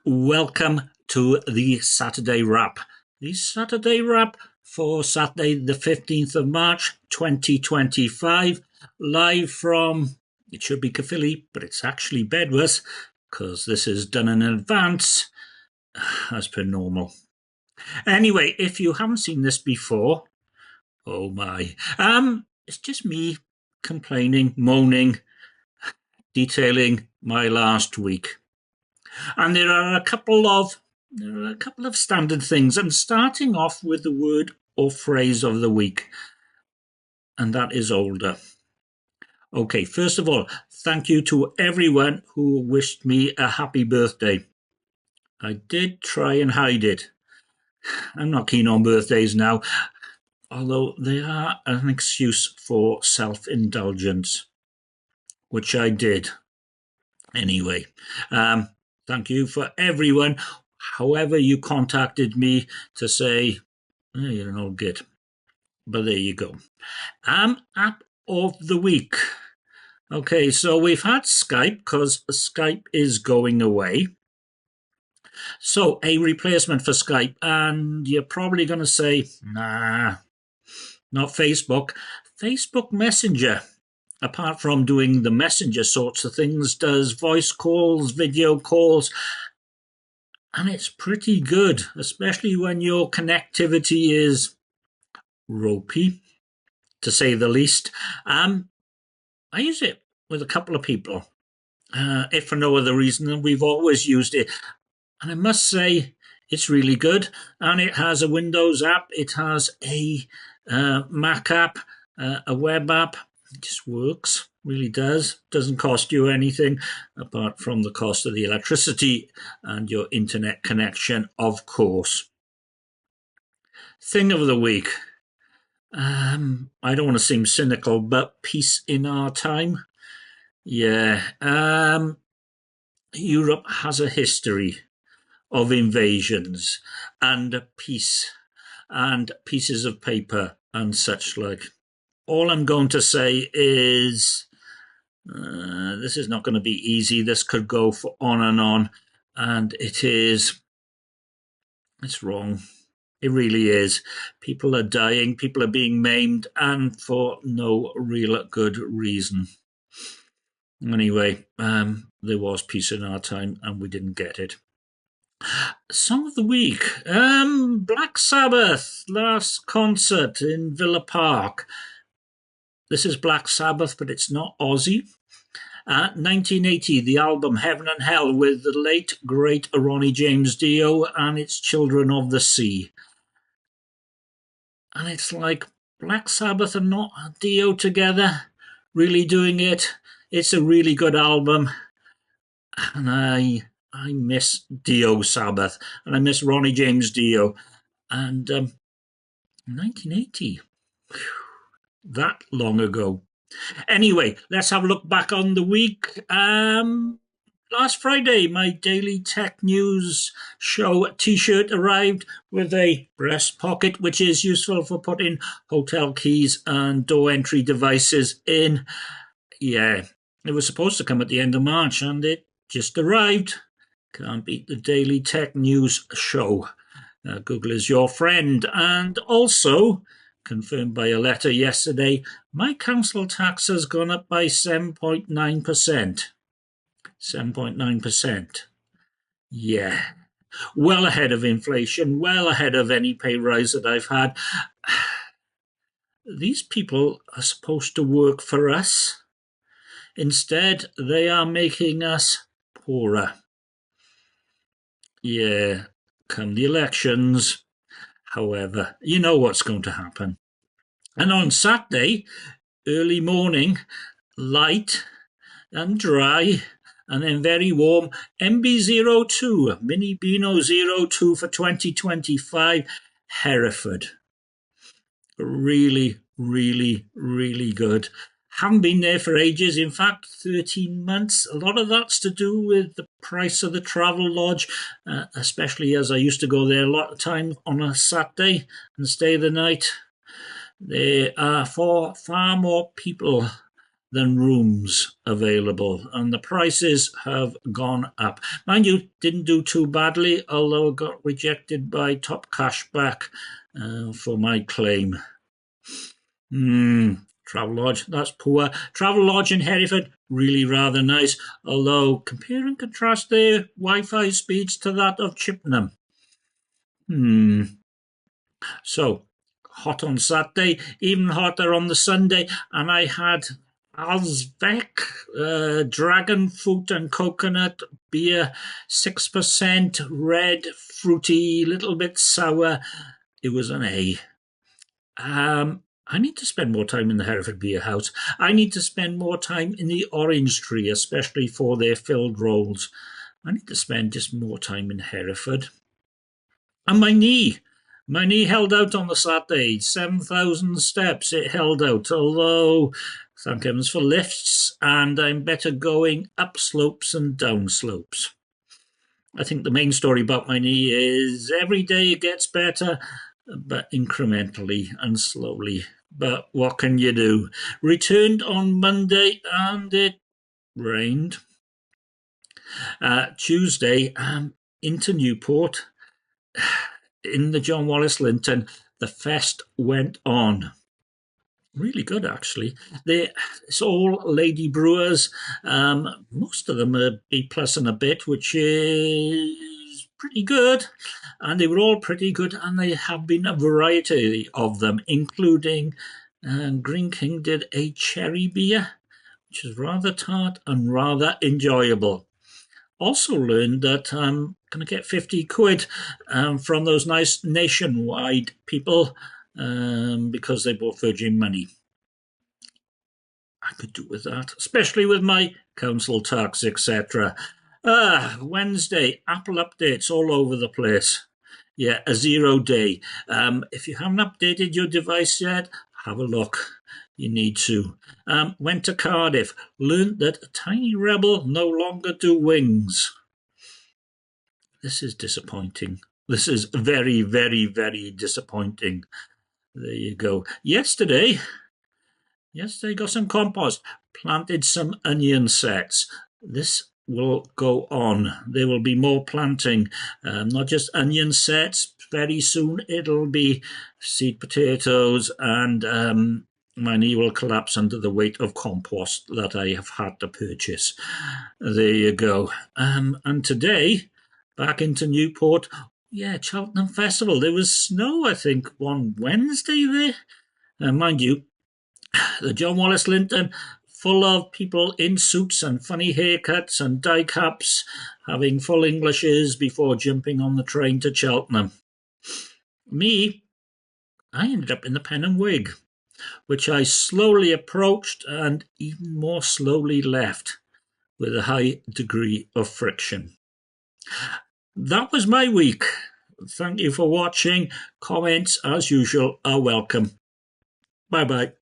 Welcome to the Saturday Wrap. The Saturday Wrap for Saturday the 15th of March 2025, live from, it should be Caerphilly, but it's actually Bedworth, because this is done in advance, as per normal. Anyway, if you haven't seen this before, oh my, it's just me complaining, moaning, detailing my last week. And there are a couple of standard things, and starting off with the word or phrase of the week, and that is older. Okay, first of all, thank you to everyone who wished me a happy birthday. I did try and hide it. I'm not keen on birthdays now, although they are an excuse for self-indulgence, which I did. Anyway, thank you for everyone, however you contacted me to say, oh, you're an old git. But there you go. App of the week. Okay, so we've had Skype because Skype is going away. So a replacement for Skype, and you're probably going to say, nah, not Facebook. Facebook Messenger, apart from doing the messenger sorts of things, does voice calls, video calls, and it's pretty good, especially when your connectivity is ropey, to say the least. I use it with a couple of people, if for no other reason than we've always used it. And I must say, it's really good. And it has a Windows app, it has a Mac app, a web app. It just works, really does. Doesn't cost you anything apart from the cost of the electricity and your internet connection, of course. Thing of the week. I don't want to seem cynical, but peace in our time. Yeah. Europe has a history of invasions and peace and pieces of paper and such like. All I'm going to say is this is not going to be easy. This could go on, and it's wrong. It really is. People are dying, people are being maimed, and for no real good reason. Anyway, there was peace in our time, and we didn't get it. Song of the week. Black Sabbath, last concert in Villa Park. This is Black Sabbath, but it's not Aussie. 1980, the album Heaven and Hell with the late, great Ronnie James Dio and its Children of the Sea. And it's like Black Sabbath and not Dio together, really doing it. It's a really good album. And I miss Dio Sabbath, and I miss Ronnie James Dio. And 1980, that long ago. Anyway, let's have a look back on the week. Last Friday, my Daily Tech News Show t-shirt arrived with a breast pocket, which is useful for putting hotel keys and door entry devices in. Yeah, it was supposed to come at the end of March, and it just arrived. Can't beat the Daily Tech News Show. Google is your friend. And also, confirmed by a letter yesterday, my council tax has gone up by 7.9%. 7.9%. Yeah. Well ahead of inflation, well ahead of any pay rise that I've had. These people are supposed to work for us. Instead, they are making us poorer. Yeah, come the elections. However, you know what's going to happen. And on Saturday, early morning, light and dry, and then very warm, MB02, Mini Beano 02 for 2025, Hereford. Really, really, really good. Haven't been there for ages, in fact 13 months. A lot of that's to do with the price of the travel lodge, especially as I used to go there a lot of time on a Saturday and stay the night. There are far more people than rooms available, and the prices have gone up. Mind you, didn't do too badly, although it got rejected by Top Cashback for my claim. Travelodge, that's poor. Travelodge in Hereford, really rather nice, although compare and contrast their Wi-Fi speeds to that of Chippenham. So, hot on Saturday, even hotter on the Sunday, and I had Azvex dragon fruit and coconut beer, 6%, red, fruity, little bit sour. It was an A. I need to spend more time in the Hereford Beer House. I need to spend more time in the Orange Tree, especially for their filled rolls. I need to spend just more time in Hereford. And my knee held out on the Saturday, 7,000 steps it held out, although thank heavens for lifts, and I'm better going up slopes and down slopes. I think the main story about my knee is every day it gets better, but incrementally and slowly. But what can you do? Returned on Monday and it rained. Tuesday, into Newport, in the John Wallace Linton, the fest went on. Really good, actually. It's all lady brewers. Most of them are B+ and a bit, which is pretty good. And they were all pretty good, and there have been a variety of them, including Green King did a cherry beer, which is rather tart and rather enjoyable. Also learned that I'm going to get 50 quid from those nice nationwide people because they bought Virgin Money. I could do with that, especially with my council tax, etc. Wednesday, Apple updates all over the place. Yeah, a 0 day. If you haven't updated your device yet, have a look. You need to. Went to Cardiff, learned that a tiny rebel no longer do wings. This is disappointing. This is very, very, very disappointing. There you go. Yesterday got some compost, planted some onion sets. This will go on. There will be more planting, not just onion sets. Very soon it'll be seed potatoes, and my knee will collapse under the weight of compost that I have had to purchase. There you go. And today, back into Newport, Cheltenham Festival. There was snow, I think, on Wednesday there. Mind you, the John Wallace Linton, full of people in suits and funny haircuts and dye caps, having full Englishes before jumping on the train to Cheltenham. Me, I ended up in the pen and wig, which I slowly approached and even more slowly left, with a high degree of friction. That was my week. Thank you for watching. Comments, as usual, are welcome. Bye-bye.